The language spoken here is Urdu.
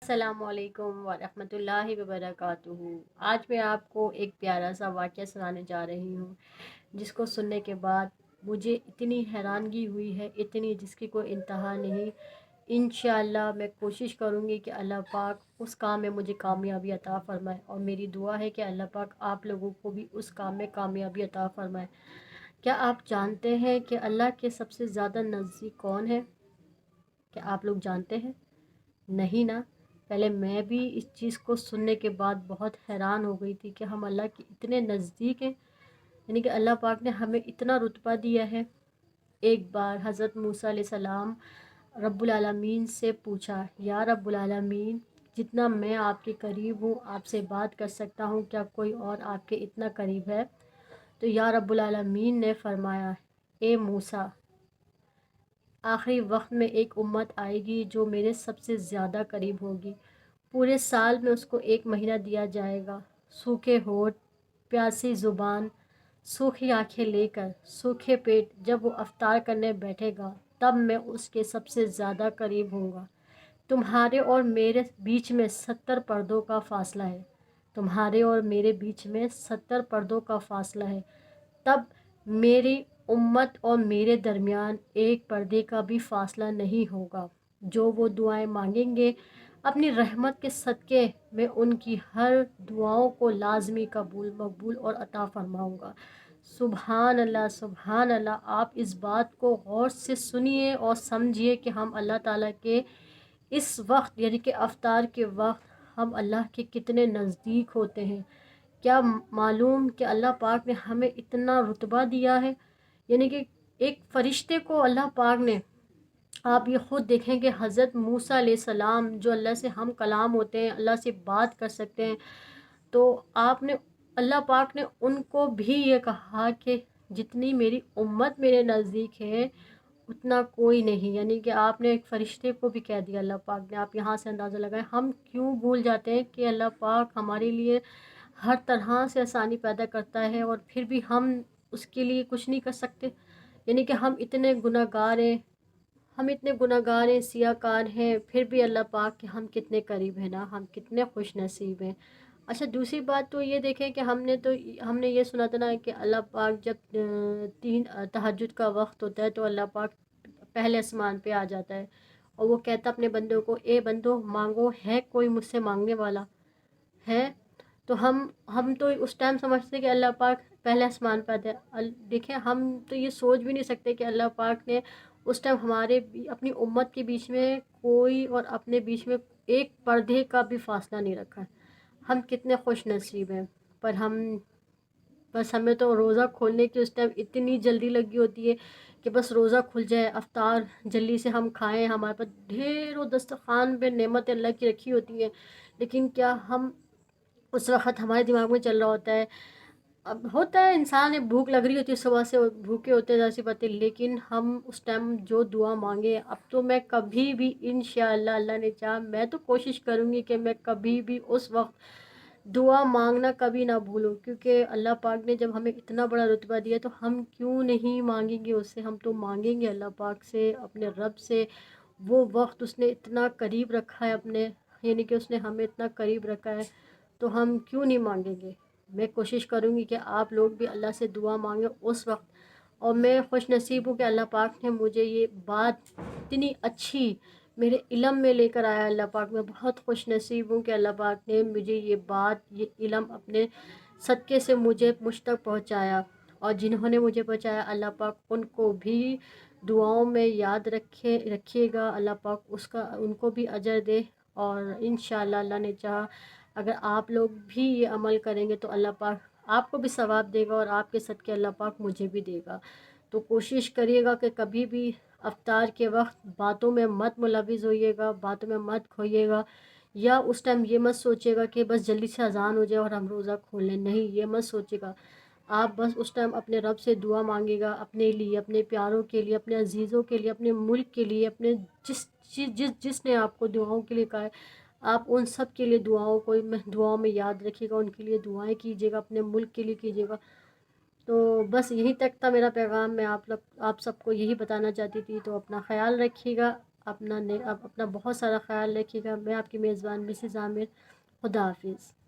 السلام علیکم ورحمۃ اللہ وبرکاتہ۔ آج میں آپ کو ایک پیارا سا واقعہ سنانے جا رہی ہوں، جس کو سننے کے بعد مجھے اتنی حیرانگی ہوئی ہے، اتنی جس کی کوئی انتہا نہیں۔ انشاءاللہ میں کوشش کروں گی کہ اللہ پاک اس کام میں مجھے کامیابی عطا فرمائے، اور میری دعا ہے کہ اللہ پاک آپ لوگوں کو بھی اس کام میں کامیابی عطا فرمائے۔ کیا آپ جانتے ہیں کہ اللہ کے سب سے زیادہ نزدیک کون ہے؟ کیا آپ لوگ جانتے ہیں؟ نہیں نا؟ پہلے میں بھی اس چیز کو سننے کے بعد بہت حیران ہو گئی تھی کہ ہم اللہ کے اتنے نزدیک ہیں، یعنی کہ اللہ پاک نے ہمیں اتنا رتبہ دیا ہے۔ ایک بار حضرت موسیٰ علیہ السلام رب العالمین سے پوچھا، یا رب العالمین، جتنا میں آپ کے قریب ہوں، آپ سے بات کر سکتا ہوں، کیا کوئی اور آپ کے اتنا قریب ہے؟ تو یا رب العالمین نے فرمایا، اے موسیٰ، آخری وقت میں ایک امت آئے گی جو میرے سب سے زیادہ قریب ہوگی۔ پورے سال میں اس کو ایک مہینہ دیا جائے گا، سوکھے ہونٹ، پیاسی زبان، سوکھی آنکھیں لے کر، سوکھے پیٹ جب وہ افطار کرنے بیٹھے گا، تب میں اس کے سب سے زیادہ قریب ہوں گا۔ تمہارے اور میرے بیچ میں 70 پردوں کا فاصلہ ہے، تمہارے اور میرے بیچ میں 70 پردوں کا فاصلہ ہے، تب میری امت اور میرے درمیان ایک پردے کا بھی فاصلہ نہیں ہوگا۔ جو وہ دعائیں مانگیں گے، اپنی رحمت کے صدقے میں ان کی ہر دعاؤں کو لازمی قبول، مقبول اور عطا فرماؤں گا۔ سبحان اللہ، سبحان اللہ۔ آپ اس بات کو غور سے سنیے اور سمجھیے کہ ہم اللہ تعالیٰ کے اس وقت، یعنی کہ افطار کے وقت، ہم اللہ کے کتنے نزدیک ہوتے ہیں۔ کیا معلوم کہ اللہ پاک نے ہمیں اتنا رتبہ دیا ہے، یعنی کہ ایک فرشتے کو اللہ پاک نے، آپ یہ خود دیکھیں کہ حضرت موسیٰ علیہ السلام جو اللہ سے ہم کلام ہوتے ہیں، اللہ سے بات کر سکتے ہیں، تو آپ نے، اللہ پاک نے ان کو بھی یہ کہا کہ جتنی میری امت میرے نزدیک ہے اتنا کوئی نہیں، یعنی کہ آپ نے ایک فرشتے کو بھی کہہ دیا اللہ پاک نے۔ آپ یہاں سے اندازہ لگائیں ہم کیوں بھول جاتے ہیں کہ اللہ پاک ہمارے لیے ہر طرح سے آسانی پیدا کرتا ہے، اور پھر بھی ہم اس کے لیے کچھ نہیں کر سکتے، یعنی کہ ہم اتنے گناہ گار ہیں، ہم اتنے گناہ گار ہیں، سیاہ کار ہیں، پھر بھی اللہ پاک کے ہم کتنے قریب ہیں نا، ہم کتنے خوش نصیب ہیں۔ اچھا، دوسری بات تو یہ دیکھیں کہ ہم نے یہ سنا تھا نا کہ اللہ پاک جب تہجد کا وقت ہوتا ہے تو اللہ پاک پہلے آسمان پہ آ جاتا ہے، اور وہ کہتا اپنے بندوں کو، اے بندو مانگو، ہے کوئی مجھ سے مانگنے والا ہے؟ تو ہم تو اس ٹائم سمجھتے کہ اللہ پاک پہلے آسمان پہ آتا ہے۔ دیکھیں، ہم تو یہ سوچ بھی نہیں سکتے کہ اللہ پاک نے اس ٹائم ہمارے اپنی امت کے بیچ میں کوئی اور اپنے بیچ میں ایک پردے کا بھی فاصلہ نہیں رکھا ہے۔ ہم کتنے خوش نصیب ہیں، پر بس ہمیں تو روزہ کھولنے کی اس ٹائم اتنی جلدی لگی ہوتی ہے کہ بس روزہ کھل جائے، افطار جلدی سے ہم کھائیں، ہمارے پاس ڈھیروں دسترخوان پہ نعمت اللہ کی رکھی ہوتی ہیں، لیکن کیا ہم اس وقت ہمارے دماغ میں چل رہا ہوتا ہے، اب ہوتا ہے انسان ہے، بھوک لگ رہی ہوتی ہے، صبح سے بھوکے ہوتے ہیں، ظاہر سی بات ہے، لیکن ہم اس ٹائم جو دعا مانگے، اب تو میں کبھی بھی انشاءاللہ اللہ نے چاہا میں تو کوشش کروں گی کہ میں کبھی بھی اس وقت دعا مانگنا کبھی نہ بھولوں، کیونکہ اللہ پاک نے جب ہمیں اتنا بڑا رتبہ دیا تو ہم کیوں نہیں مانگیں گے اس سے؟ ہم تو مانگیں گے اللہ پاک سے، اپنے رب سے۔ وہ وقت اس نے اتنا قریب رکھا ہے اپنے، یعنی کہ اس نے ہمیں اتنا قریب رکھا ہے، تو ہم کیوں نہیں مانگیں گے؟ میں کوشش کروں گی کہ آپ لوگ بھی اللہ سے دعا مانگیں اس وقت، اور میں خوش نصیب ہوں کہ اللہ پاک نے مجھے یہ بات اتنی اچھی میرے علم میں لے کر آیا۔ اللہ پاک، میں بہت خوش نصیب ہوں کہ اللہ پاک نے مجھے یہ بات، یہ علم اپنے صدقے سے مجھ تک پہنچایا، اور جنہوں نے مجھے پہنچایا اللہ پاک ان کو بھی دعاؤں میں یاد رکھیے گا، اللہ پاک ان کو بھی اجر دے، اور انشاءاللہ اللہ نے چاہا اگر آپ لوگ بھی یہ عمل کریں گے تو اللہ پاک آپ کو بھی ثواب دے گا، اور آپ کے صدقے اللہ پاک مجھے بھی دے گا۔ تو کوشش کریے گا کہ کبھی بھی افطار کے وقت باتوں میں مت ملوث ہوئیے گا، باتوں میں مت کھوئیے گا، یا اس ٹائم یہ مت سوچے گا کہ بس جلدی سے اذان ہو جائے اور ہم روزہ کھول لیں، نہیں، یہ مت سوچے گا۔ آپ بس اس ٹائم اپنے رب سے دعا مانگے گا، اپنے لیے، اپنے پیاروں کے لیے، اپنے عزیزوں کے لیے، اپنے ملک کے لیے، اپنے جس نے آپ کو دعاؤں کے لیے کہا ہے، آپ ان سب کے لیے دعاؤں میں یاد رکھیے گا، ان کے لیے دعائیں کیجیے گا، اپنے ملک کے لیے کیجیے گا۔ تو بس یہیں تک تھا میرا پیغام، میں آپ سب کو یہی بتانا چاہتی تھی، تو اپنا خیال رکھیے گا، آپ اپنا بہت سارا خیال رکھیے گا۔ میں آپ کی میزبان مسز عامر، خدا حافظ۔